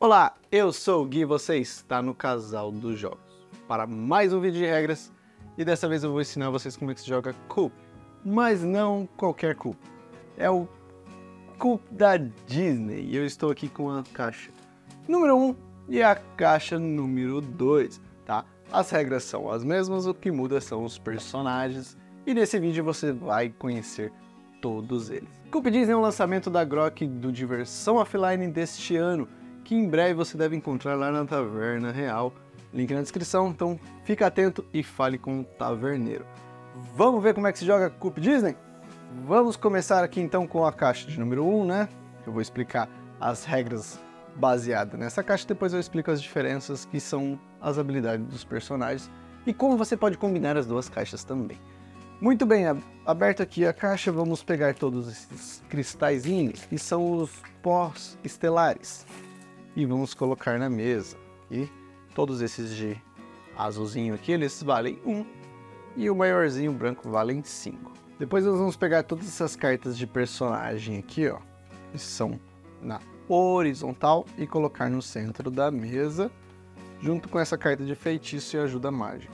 Olá, eu sou o Gui e você está no Casal dos Jogos para mais um vídeo de regras e dessa vez eu vou ensinar vocês como é que se joga Coup, mas não qualquer Coup, é o Coup da Disney e eu estou aqui com a caixa número 1 e a caixa número 2, tá? As regras são as mesmas, o que muda são os personagens e nesse vídeo você vai conhecer todos eles. Coup Disney é um lançamento da Grok do Diversão Offline deste ano, que em breve você deve encontrar lá na Taverna Real, link na descrição, então fica atento e fale com o taverneiro. Vamos ver como é que se joga Coup Disney? Vamos começar aqui então com a caixa de número 1, né? Eu vou explicar as regras baseadas nessa caixa, depois eu explico as diferenças que são as habilidades dos personagens e como você pode combinar as duas caixas também. Muito bem, aberto aqui a caixa, vamos pegar todos esses cristalzinhos, que são os pós estelares. E vamos colocar na mesa. E todos esses de azulzinho aqui, eles valem 1. E o maiorzinho branco valem 5. Depois nós vamos pegar todas essas cartas de personagem aqui, ó. Que são na horizontal e colocar no centro da mesa. Junto com essa carta de feitiço e ajuda mágica.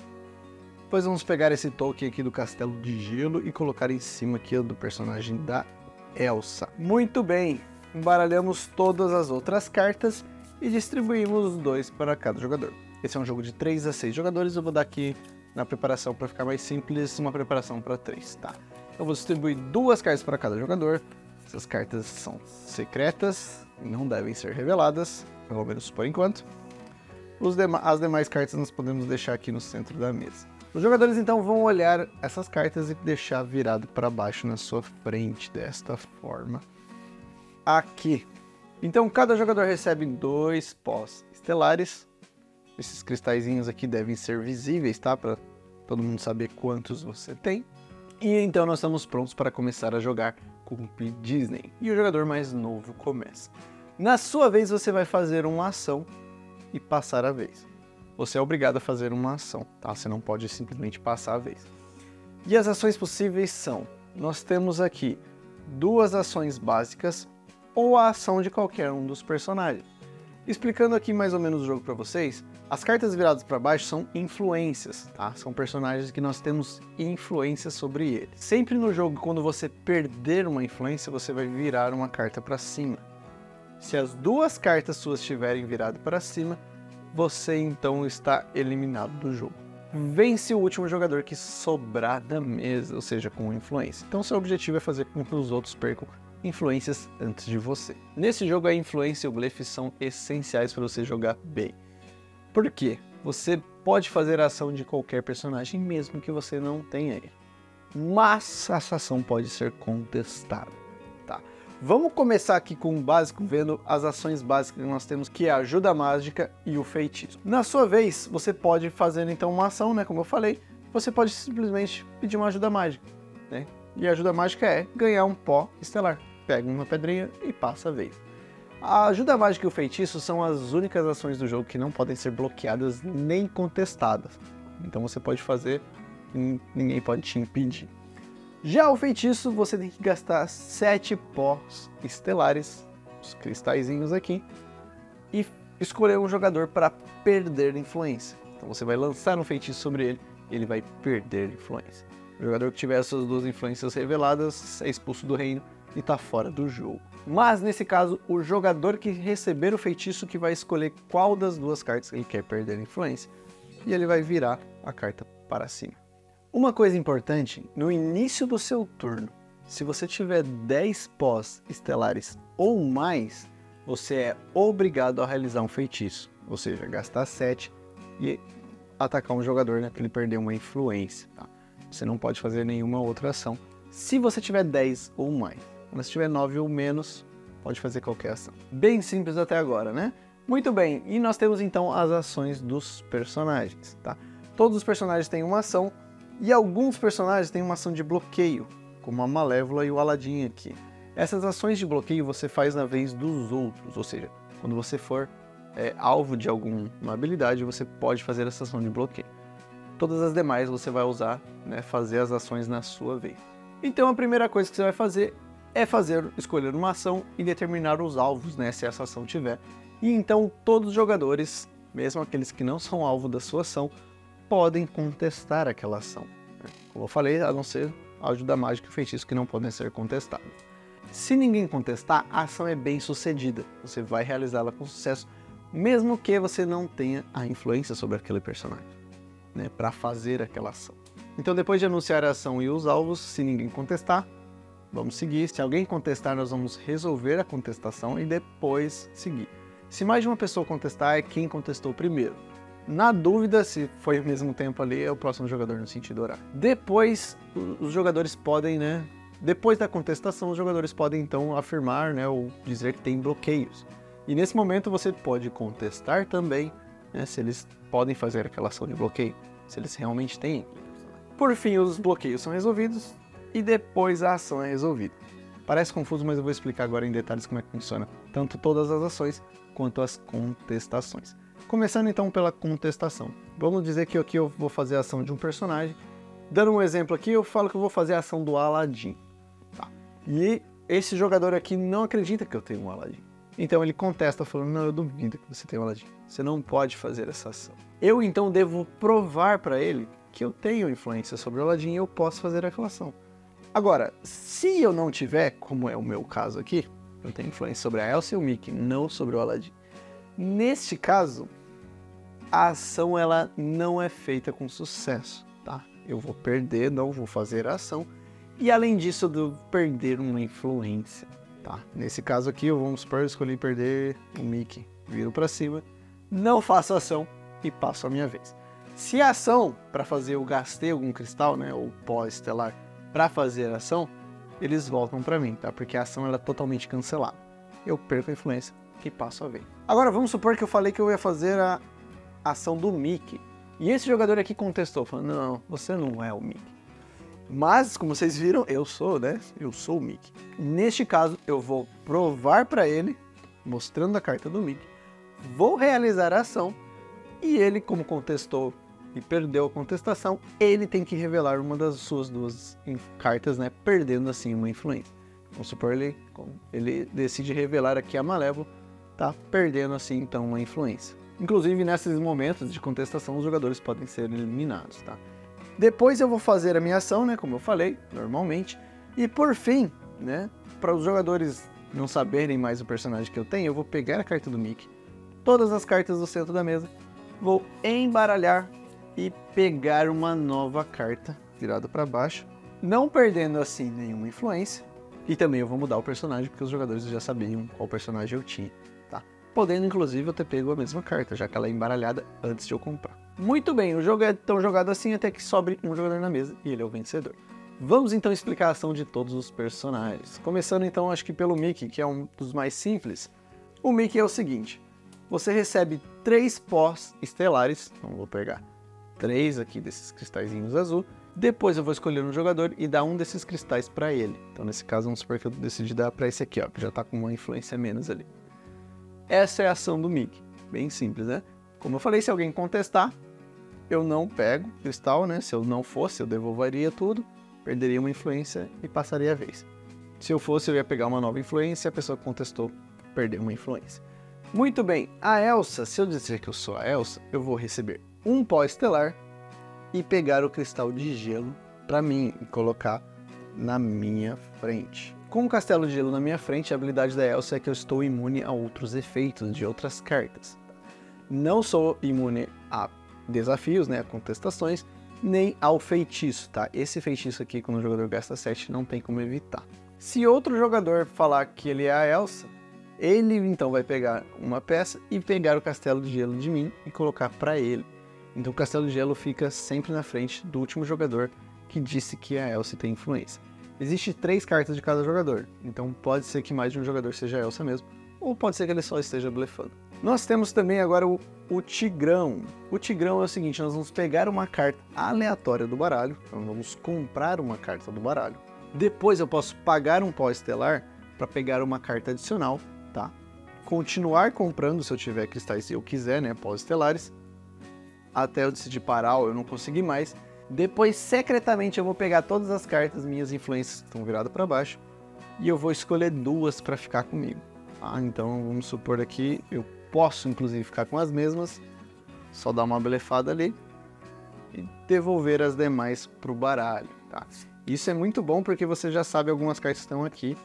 Depois vamos pegar esse token aqui do Castelo de Gelo e colocar em cima aqui do personagem da Elsa. Muito bem, embaralhamos todas as outras cartas e distribuímos 2 para cada jogador. Esse é um jogo de 3 a 6 jogadores, eu vou dar aqui na preparação para ficar mais simples, uma preparação para 3, tá? Eu vou distribuir 2 cartas para cada jogador, essas cartas são secretas, não devem ser reveladas, pelo menos por enquanto. As demais cartas nós podemos deixar aqui no centro da mesa. Os jogadores então vão olhar essas cartas e deixar virado para baixo na sua frente, desta forma aqui. Então cada jogador recebe 2 pós estelares. Esses cristalzinhos aqui devem ser visíveis, tá? Para todo mundo saber quantos você tem. E então nós estamos prontos para começar a jogar Coup Disney. E o jogador mais novo começa. Na sua vez você vai fazer uma ação e passar a vez. Você é obrigado a fazer uma ação, tá? Você não pode simplesmente passar a vez. E as ações possíveis são, nós temos aqui 2 ações básicas ou a ação de qualquer um dos personagens. Explicando aqui mais ou menos o jogo para vocês, as cartas viradas para baixo são influências, tá? São personagens que nós temos influência sobre eles. Sempre no jogo, quando você perder uma influência, você vai virar uma carta para cima. Se as 2 cartas suas estiverem viradas para cima, você então está eliminado do jogo. Vence o último jogador que sobrar da mesa, ou seja, com influência. Então seu objetivo é fazer com que os outros percam influências antes de você. Nesse jogo a influência e o blefe são essenciais para você jogar bem. Por quê? Você pode fazer a ação de qualquer personagem mesmo que você não tenha ele. Mas essa ação pode ser contestada, tá? Vamos começar aqui com o básico, vendo as ações básicas que nós temos, que é a ajuda mágica e o feitiço. Na sua vez, você pode fazer então uma ação, né? Como eu falei, você pode simplesmente pedir uma ajuda mágica, né? E a ajuda mágica é ganhar um pó estelar. Pega uma pedrinha e passa a vez. A ajuda mágica e o feitiço são as únicas ações do jogo que não podem ser bloqueadas nem contestadas. Então você pode fazer e ninguém pode te impedir. Já o feitiço, você tem que gastar 7 pós estelares, os cristalzinhos aqui, e escolher um jogador para perder influência. Então você vai lançar um feitiço sobre ele e ele vai perder influência. O jogador que tiver essas 2 influências reveladas é expulso do reino e está fora do jogo. Mas nesse caso, o jogador que receber o feitiço que vai escolher qual das 2 cartas ele quer perder influência e ele vai virar a carta para cima. Uma coisa importante, no início do seu turno, se você tiver 10 pós estelares ou mais, você é obrigado a realizar um feitiço, ou seja, gastar 7 e atacar um jogador, né, para ele perder uma influência, tá? Você não pode fazer nenhuma outra ação. Se você tiver 10 ou mais, quando você tiver 9 ou menos, pode fazer qualquer ação. Bem simples até agora, né? Muito bem, e nós temos então as ações dos personagens, tá? Todos os personagens têm uma ação, e alguns personagens têm uma ação de bloqueio, como a Malévola e o Aladdin aqui. Essas ações de bloqueio você faz na vez dos outros, ou seja, quando você for alvo de alguma habilidade, você pode fazer essa ação de bloqueio. Todas as demais você vai usar, né, fazer as ações na sua vez. Então a primeira coisa que você vai fazer é escolher uma ação e determinar os alvos, né, se essa ação tiver, E então todos os jogadores, mesmo aqueles que não são alvo da sua ação, podem contestar aquela ação. Como eu falei, a não ser a ajuda mágica e feitiço que não podem ser contestados. Se ninguém contestar, a ação é bem sucedida. Você vai realizá-la com sucesso, mesmo que você não tenha a influência sobre aquele personagem, né, para fazer aquela ação. Então, depois de anunciar a ação e os alvos, se ninguém contestar, vamos seguir. Se alguém contestar, nós vamos resolver a contestação e depois seguir. Se mais de uma pessoa contestar, é quem contestou primeiro. Na dúvida, se foi ao mesmo tempo ali, é o próximo jogador no sentido horário. Depois, os jogadores podem, né? Depois da contestação, os jogadores podem então afirmar, né, ou dizer que tem bloqueios. E nesse momento você pode contestar também, né, se eles podem fazer aquela ação de bloqueio, se eles realmente têm. Por fim, os bloqueios são resolvidos e depois a ação é resolvida. Parece confuso, mas eu vou explicar agora em detalhes como é que funciona tanto todas as ações quanto as contestações. Começando então pela contestação. Vamos dizer que aqui eu vou fazer a ação de um personagem. Dando um exemplo aqui, eu falo que eu vou fazer a ação do Aladdin. Tá. E esse jogador aqui não acredita que eu tenho um Aladdin. Então ele contesta falando, não, eu duvido que você tenha um Aladdin. Você não pode fazer essa ação. Eu então devo provar para ele que eu tenho influência sobre o Aladdin e eu posso fazer aquela ação. Agora, se eu não tiver, como é o meu caso aqui, eu tenho influência sobre a Elsa e o Mickey, não sobre o Aladdin. Neste caso, a ação ela não é feita com sucesso, tá? Eu vou perder, não vou fazer a ação. E além disso, eu devo perder uma influência, tá? Nesse caso aqui, vamos supor, eu escolhi perder o Mickey. Viro para cima, não faço a ação e passo a minha vez. Se a ação, para fazer, eu gastei algum cristal, né, ou pó estelar, para fazer a ação, eles voltam para mim, tá? Porque a ação ela é totalmente cancelada. Eu perco a influência e passo a vez. Agora vamos supor que eu falei que eu ia fazer a ação do Mickey. E esse jogador aqui contestou, falando, não, você não é o Mickey. Mas, como vocês viram, eu sou, né? Eu sou o Mickey. Neste caso, eu vou provar para ele, mostrando a carta do Mickey, vou realizar a ação, e ele, como contestou e perdeu a contestação, ele tem que revelar uma das suas duas cartas, né? Perdendo assim uma influência. Vamos supor, ele decide revelar aqui a Malévola, tá? Perdendo assim então uma influência. Inclusive, nesses momentos de contestação, os jogadores podem ser eliminados, tá? Depois eu vou fazer a minha ação, né? Como eu falei, normalmente. E por fim, né? Para os jogadores não saberem mais o personagem que eu tenho, eu vou pegar a carta do Mickey, todas as cartas do centro da mesa, vou embaralhar e pegar uma nova carta virada para baixo, não perdendo assim nenhuma influência. E também eu vou mudar o personagem, porque os jogadores já sabiam qual personagem eu tinha, tá? Podendo, inclusive, eu ter pego a mesma carta, já que ela é embaralhada antes de eu comprar. Muito bem, o jogo é tão jogado assim até que sobre um jogador na mesa e ele é o vencedor. Vamos então explicar a ação de todos os personagens. Começando então, acho que pelo Mickey, que é um dos mais simples. O Mickey é o seguinte, você recebe 3 pós estelares, então vou pegar 3 aqui desses cristalzinhos azul. Depois eu vou escolher um jogador e dar um desses cristais para ele. Então nesse caso vamos supor que eu decidi dar para esse aqui, ó, que já está com uma influência menos ali. Essa é a ação do Mickey, bem simples, né? Como eu falei, se alguém contestar, eu não pego cristal, né? Se eu não fosse, eu devolveria tudo, perderia uma influência e passaria a vez. Se eu fosse, eu ia pegar uma nova influência e a pessoa que contestou perdeu uma influência. Muito bem, a Elsa, se eu dizer que eu sou a Elsa, eu vou receber um pó estelar e pegar o cristal de gelo para mim e colocar na minha frente. Com o castelo de gelo na minha frente, a habilidade da Elsa é que eu estou imune a outros efeitos de outras cartas. Não sou imune a desafios, né, a contestações, nem ao feitiço, tá? Esse feitiço aqui, quando o jogador gasta 7, não tem como evitar. Se outro jogador falar que ele é a Elsa, ele então vai pegar uma peça e pegar o castelo de gelo de mim e colocar para ele. Então o castelo de gelo fica sempre na frente do último jogador que disse que a Elsa tem influência. Existem 3 cartas de cada jogador, então pode ser que mais de um jogador seja a Elsa mesmo, ou pode ser que ele só esteja blefando. Nós temos também agora o Tigrão. O Tigrão é o seguinte, nós vamos pegar uma carta aleatória do baralho, então vamos comprar uma carta do baralho. Depois eu posso pagar um pó estelar para pegar uma carta adicional, tá? Continuar comprando se eu tiver cristais e eu quiser, né, pós estelares, até eu decidir parar ou eu não conseguir mais. Depois, secretamente, eu vou pegar todas as cartas, minhas influências que estão viradas para baixo, e eu vou escolher 2 para ficar comigo. Então, vamos supor aqui, eu posso, inclusive, ficar com as mesmas, só dar uma blefada ali e devolver as demais pro baralho, tá? Isso é muito bom porque você já sabe algumas cartas que estão aqui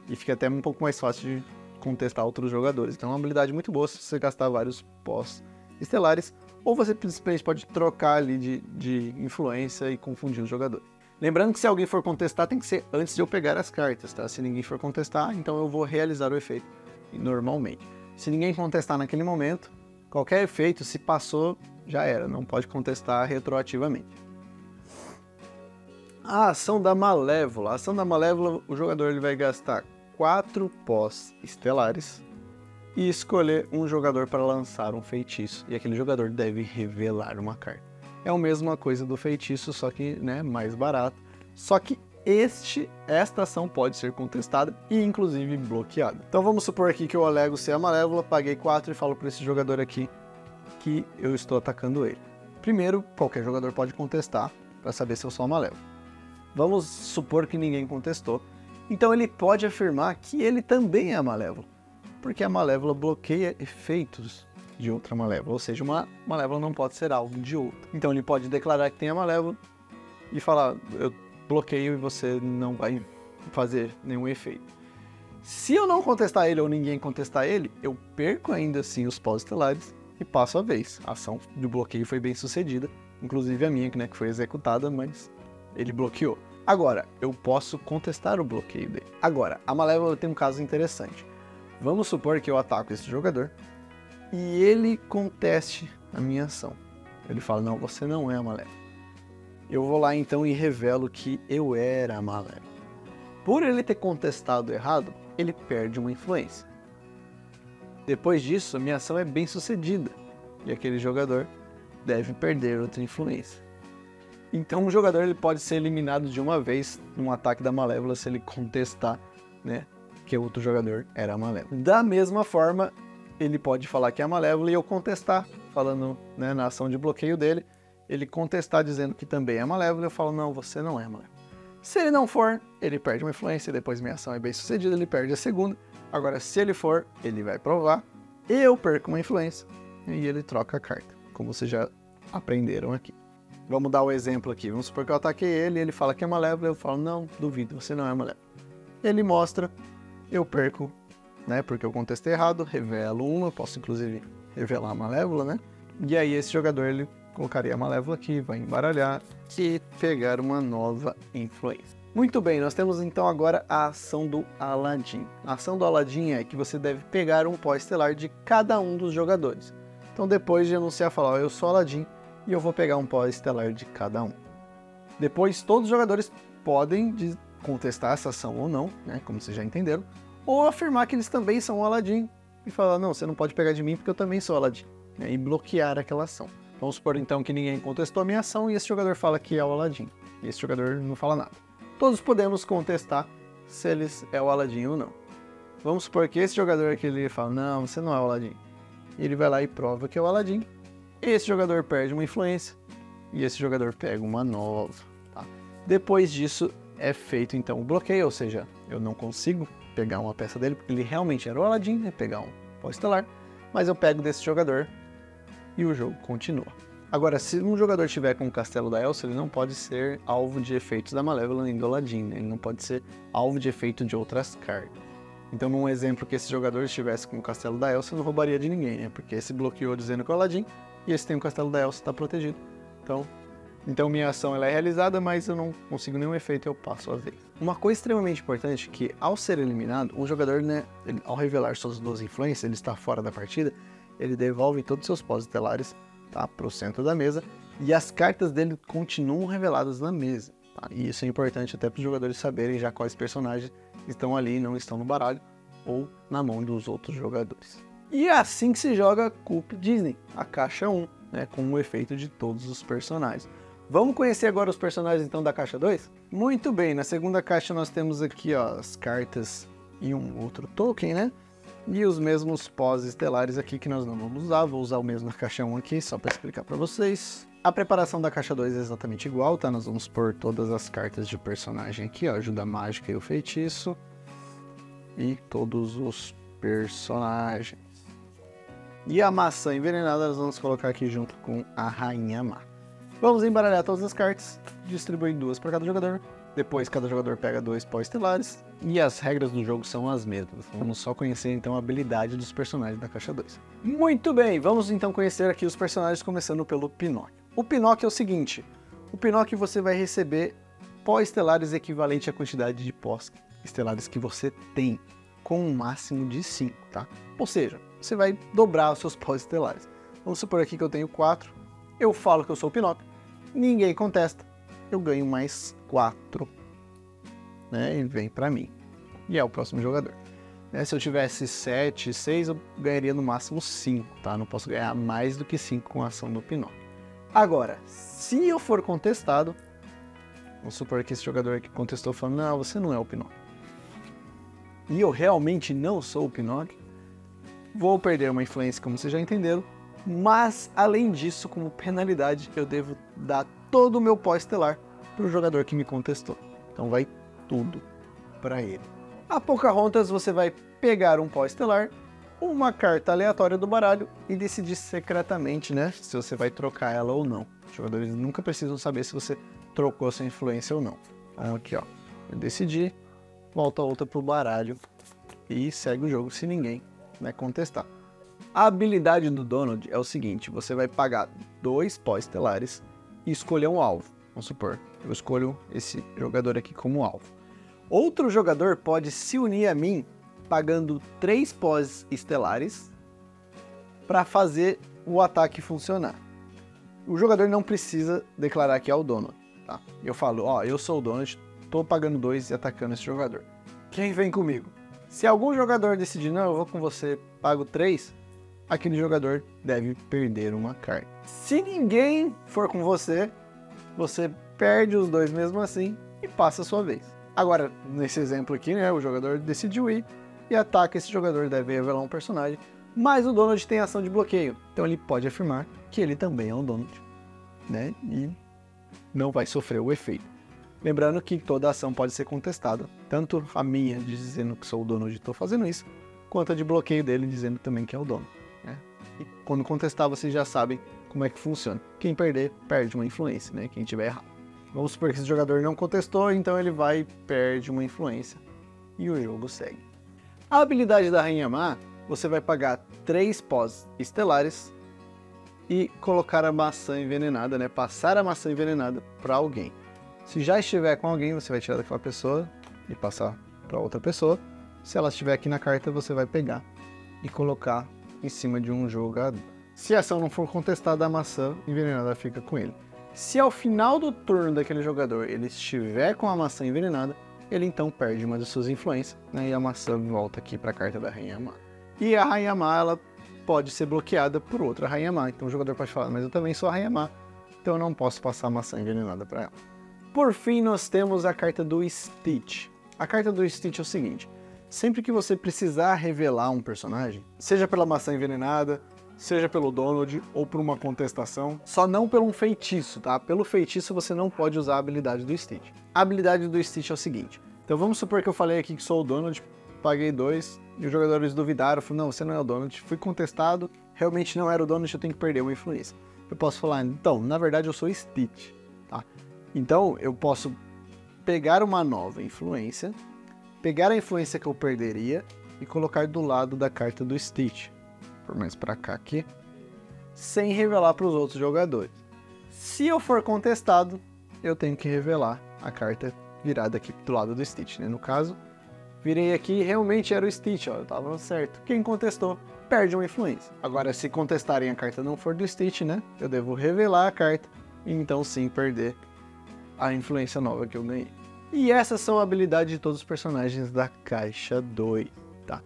e fica até um pouco mais fácil de contestar outros jogadores. Então é uma habilidade muito boa se você gastar vários pós estelares, ou você simplesmente pode trocar ali de influência e confundir os jogadores. Lembrando que se alguém for contestar, tem que ser antes de eu pegar as cartas, tá? Se ninguém for contestar, então eu vou realizar o efeito normalmente. Se ninguém contestar naquele momento, qualquer efeito, se passou, já era, não pode contestar retroativamente. A ação da Malévola. A ação da Malévola, o jogador ele vai gastar 4 pós estelares e escolher um jogador para lançar um feitiço. E aquele jogador deve revelar uma carta. É a mesma coisa do feitiço, só que, né, mais barato. Só que esta ação pode ser contestada e inclusive bloqueada. Então vamos supor aqui que eu alego ser a Malévola, paguei 4 e falo para esse jogador aqui que eu estou atacando ele. Primeiro, qualquer jogador pode contestar para saber se eu sou a Malévola. Vamos supor que ninguém contestou. Então ele pode afirmar que ele também é a Malévola, porque a Malévola bloqueia efeitos de outra Malévola, ou seja, uma Malévola não pode ser alvo de outra. Então ele pode declarar que tem a Malévola e falar, eu bloqueio e você não vai fazer nenhum efeito. Se eu não contestar ele ou ninguém contestar ele, eu perco ainda assim os pós estelares e passo a vez. A ação de bloqueio foi bem sucedida, inclusive a minha, né, que foi executada, mas ele bloqueou. Agora, eu posso contestar o bloqueio dele. Agora, a Malévola tem um caso interessante. Vamos supor que eu ataco esse jogador e ele conteste a minha ação. Ele fala, não, você não é a Malévola. Eu vou lá então e revelo que eu era a Malévola. Por ele ter contestado errado, ele perde uma influência. Depois disso, a minha ação é bem sucedida e aquele jogador deve perder outra influência. Então o jogador ele pode ser eliminado de uma vez num ataque da Malévola se ele contestar, né, que o outro jogador era a Malévola. Da mesma forma, ele pode falar que é a Malévola e eu contestar, falando, né, na ação de bloqueio dele, ele contestar dizendo que também é Malévola, eu falo, não, você não é Malévola. Se ele não for, ele perde uma influência, depois minha ação é bem sucedida, ele perde a segunda. Agora, se ele for, ele vai provar, eu perco uma influência e ele troca a carta, como vocês já aprenderam aqui. Vamos dar o exemplo aqui, vamos supor que eu ataquei ele, ele fala que é Malévola, eu falo, não, duvido, você não é Malévola. Ele mostra, eu perco, né, porque eu contestei errado, revelo uma, eu posso inclusive revelar a Malévola, né? E aí esse jogador, ele colocaria a Malévola aqui, vai embaralhar e pegar uma nova influência. Muito bem, nós temos então agora a ação do Aladdin. A ação do Aladdin é que você deve pegar um pó estelar de cada um dos jogadores. Então depois de anunciar, falar, ó, eu sou Aladdin e eu vou pegar um pó estelar de cada um. Depois todos os jogadores podem contestar essa ação ou não, né, como vocês já entenderam, ou afirmar que eles também são o Aladdin e falar, não, você não pode pegar de mim porque eu também sou Aladdin, né, e bloquear aquela ação. Vamos supor então que ninguém contestou a minha ação e esse jogador fala que é o Aladdin, e esse jogador não fala nada. Todos podemos contestar se eles é o Aladdin ou não. Vamos supor que esse jogador aqui ele fala, não, você não é o Aladdin. E ele vai lá e prova que é o Aladdin. Esse jogador perde uma influência e esse jogador pega uma nova. Tá? Depois disso é feito então o bloqueio, ou seja, eu não consigo pegar uma peça dele porque ele realmente era o Aladdin, né? Pegar um pó estelar, mas eu pego desse jogador e o jogo continua. Agora, se um jogador tiver com o Castelo da Elsa, ele não pode ser alvo de efeitos da Malévola nem do Aladdin, né? Ele não pode ser alvo de efeito de outras cartas. Então, num exemplo que esse jogador estivesse com o Castelo da Elsa, não roubaria de ninguém, né? Porque esse bloqueou dizendo que é o Aladdin, e esse tem o Castelo da Elsa, está protegido. Então minha ação ela é realizada, mas eu não consigo nenhum efeito e eu passo a vez. Uma coisa extremamente importante é que, ao ser eliminado, um jogador, né, ao revelar suas duas influências, ele está fora da partida, ele devolve todos os seus pós estelares, tá, para o centro da mesa, e as cartas dele continuam reveladas na mesa. Tá? E isso é importante até para os jogadores saberem já quais personagens estão ali e não estão no baralho, ou na mão dos outros jogadores. E é assim que se joga Coup Disney, a caixa 1, né, com o efeito de todos os personagens. Vamos conhecer agora os personagens então da caixa 2? Muito bem, na segunda caixa nós temos aqui ó, as cartas e um outro token, né? E os mesmos pós estelares aqui que nós não vamos usar, vou usar o mesmo na caixa 1 aqui, só para explicar para vocês. A preparação da caixa 2 é exatamente igual, tá? Nós vamos pôr todas as cartas de personagem aqui, ó, ajuda mágica e o feitiço. E todos os personagens. E a maçã envenenada nós vamos colocar aqui junto com a Rainha Má. Vamos embaralhar todas as cartas, distribuir 2 para cada jogador. Depois cada jogador pega 2 pó estelares. E as regras do jogo são as mesmas. Vamos só conhecer então a habilidade dos personagens da caixa 2. Muito bem, vamos então conhecer aqui os personagens, começando pelo Pinóquio. O Pinóquio é o seguinte: o Pinóquio você vai receber pó estelares equivalente à quantidade de pós estelares que você tem, com um máximo de 5, tá? Ou seja, você vai dobrar os seus pós estelares. Vamos supor aqui que eu tenho 4, eu falo que eu sou o Pinóquio, ninguém contesta, eu ganho mais 4, né? E vem pra mim. E é o próximo jogador. Né? Se eu tivesse 7, 6, eu ganharia no máximo 5, tá? Não posso ganhar mais do que 5 com a ação do Pinóquio. Agora, se eu for contestado, vamos supor que esse jogador aqui contestou falando, não, você não é o Pinóquio. E eu realmente não sou o Pinóquio, vou perder uma influência, como vocês já entenderam, mas além disso, como penalidade, eu devo dar todo o meu pó estelar para o jogador que me contestou. Então vai tudo para ele. A Pocahontas você vai pegar um pó estelar, uma carta aleatória do baralho e decidir secretamente, né, se você vai trocar ela ou não. Os jogadores nunca precisam saber se você trocou sua influência ou não. Então aqui ó, eu decidi, volta outra pro baralho e segue o jogo se ninguém vai contestar. A habilidade do Donald é o seguinte: você vai pagar 2 pó estelares e escolher um alvo. Vamos supor, eu escolho esse jogador aqui como alvo. Outro jogador pode se unir a mim pagando 3 pós estelares para fazer o ataque funcionar. O jogador não precisa declarar que é o Donald, tá? Eu falo, ó, eu sou o Donald, tô pagando 2 e atacando esse jogador. Quem vem comigo? Se algum jogador decidir, não, eu vou com você, pago 3, aquele jogador deve perder uma carta. Se ninguém for com você, você perde os 2 mesmo assim e passa a sua vez. Agora, nesse exemplo aqui, né, o jogador decidiu ir e ataca esse jogador, deve revelar um personagem, mas o Donald tem ação de bloqueio, então ele pode afirmar que ele também é um Donald, né, e não vai sofrer o efeito. Lembrando que toda ação pode ser contestada, tanto a minha dizendo que sou o Donald e estou fazendo isso, quanto a de bloqueio dele dizendo também que é o dono. Né? E quando contestar, vocês já sabem como é que funciona. Quem perder, perde uma influência, né? Quem tiver errado. Vamos supor que esse jogador não contestou, então ele vai e perde uma influência e o jogo segue. A habilidade da Rainha Má, você vai pagar 3 pós estelares e colocar a maçã envenenada, né? Passar a maçã envenenada para alguém. Se já estiver com alguém, você vai tirar daquela pessoa e passar para outra pessoa. Se ela estiver aqui na carta, você vai pegar e colocar em cima de um jogador. Se a ação não for contestada, a maçã envenenada fica com ele. Se ao final do turno daquele jogador ele estiver com a maçã envenenada, ele então perde uma de suas influências, né? E a maçã volta aqui para a carta da Rainha Má. E a Rainha Má, ela pode ser bloqueada por outra Rainha Má. Então o jogador pode falar, mas eu também sou a Rainha Má, então eu não posso passar a maçã envenenada para ela. Por fim, nós temos a carta do Stitch. A carta do Stitch é o seguinte: sempre que você precisar revelar um personagem, seja pela maçã envenenada, seja pelo Donald ou por uma contestação, só não por um feitiço, tá? Pelo feitiço você não pode usar a habilidade do Stitch. A habilidade do Stitch é o seguinte: então vamos supor que eu falei aqui que sou o Donald, paguei 2, e os jogadores duvidaram, falaram, não, você não é o Donald, fui contestado, realmente não era o Donald, eu tenho que perder uma influência. Eu posso falar, então, na verdade eu sou Stitch, tá? Então, eu posso pegar uma nova influência, pegar a influência que eu perderia e colocar do lado da carta do Stitch, por mais para cá aqui, sem revelar para os outros jogadores. Se eu for contestado, eu tenho que revelar a carta virada aqui do lado do Stitch, né? No caso, virei aqui e realmente era o Stitch, ó, eu tava certo. Quem contestou, perde uma influência. Agora, se contestarem a carta não for do Stitch, né? Eu devo revelar a carta e então sim perder a influência nova que eu ganhei. E essas são habilidades de todos os personagens da caixa 2, tá?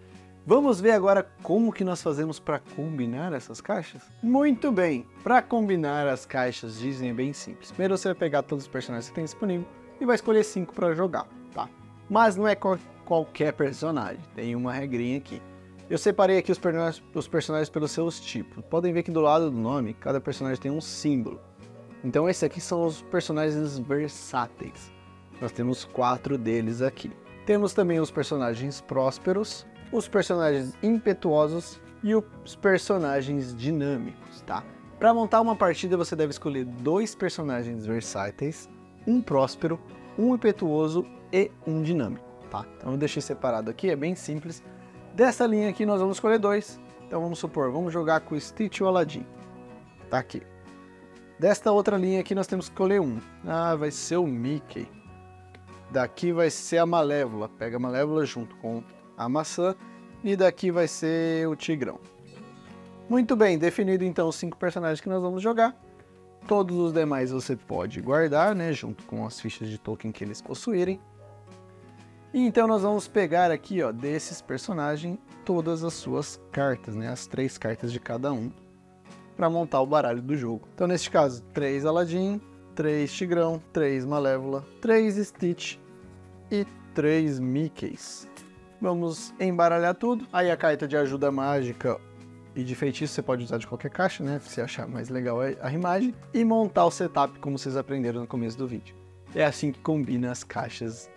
Vamos ver agora como que nós fazemos para combinar essas caixas? Muito bem, para combinar as caixas Disney é bem simples. Primeiro você vai pegar todos os personagens que tem disponível e vai escolher 5 para jogar, tá? Mas não é qualquer personagem, tem uma regrinha aqui. Eu separei aqui os personagens pelos seus tipos. Podem ver que do lado do nome, cada personagem tem um símbolo. Então esses aqui são os personagens versáteis. Nós temos 4 deles aqui. Temos também os personagens prósperos, os personagens impetuosos e os personagens dinâmicos, tá? Para montar uma partida você deve escolher 2 personagens versáteis, um próspero, um impetuoso e um dinâmico, tá? Então eu deixei separado aqui, é bem simples. Dessa linha aqui nós vamos escolher 2, então vamos supor, vamos jogar com o Stitch e o Aladdin, tá aqui. Desta outra linha aqui nós temos que escolher um, vai ser o Mickey. Daqui vai ser a Malévola, pega a Malévola junto com a maçã, e daqui vai ser o Tigrão. Muito bem, definido então os 5 personagens que nós vamos jogar. Todos os demais você pode guardar, né, junto com as fichas de token que eles possuírem. E então nós vamos pegar aqui, ó, desses personagens, todas as suas cartas, né, as 3 cartas de cada um, para montar o baralho do jogo. Então neste caso, 3 Aladdin, 3 Tigrão, 3 Malévola, 3 Stitch e 3 Mickeys. Vamos embaralhar tudo. Aí a carta de ajuda mágica e de feitiço você pode usar de qualquer caixa, né? Se achar mais legal a imagem. E montar o setup como vocês aprenderam no começo do vídeo. É assim que combina as caixas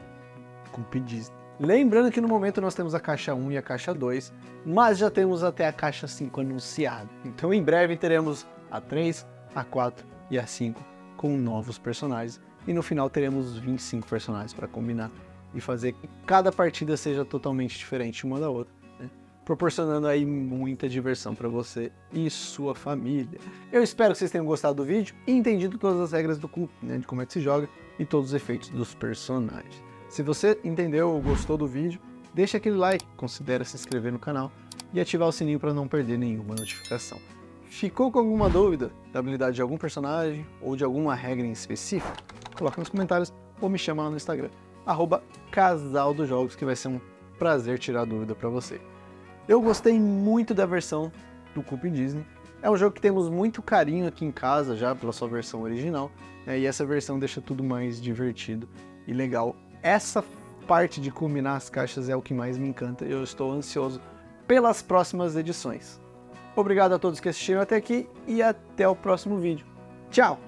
com Disney. Lembrando que no momento nós temos a caixa 1 e a caixa 2, mas já temos até a caixa 5 anunciada. Então em breve teremos a 3, a 4 e a 5 com novos personagens. E no final teremos 25 personagens para combinar e fazer que cada partida seja totalmente diferente uma da outra, né? Proporcionando aí muita diversão para você e sua família. Eu espero que vocês tenham gostado do vídeo e entendido todas as regras do Coop, né, de como é que se joga e todos os efeitos dos personagens. Se você entendeu ou gostou do vídeo, deixa aquele like, considere se inscrever no canal e ativar o sininho para não perder nenhuma notificação. Ficou com alguma dúvida da habilidade de algum personagem ou de alguma regra em específico? Coloca nos comentários ou me chama lá no Instagram, @casaldosjogos, que vai ser um prazer tirar dúvida para você. Eu gostei muito da versão do Coop Disney. É um jogo que temos muito carinho aqui em casa já pela sua versão original, né? E essa versão deixa tudo mais divertido e legal. Essa parte de combinar as caixas é o que mais me encanta e eu estou ansioso pelas próximas edições. Obrigado a todos que assistiram até aqui e até o próximo vídeo. Tchau!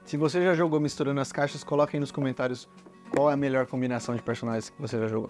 Se você já jogou misturando as caixas, coloque aí nos comentários qual é a melhor combinação de personagens que você já jogou.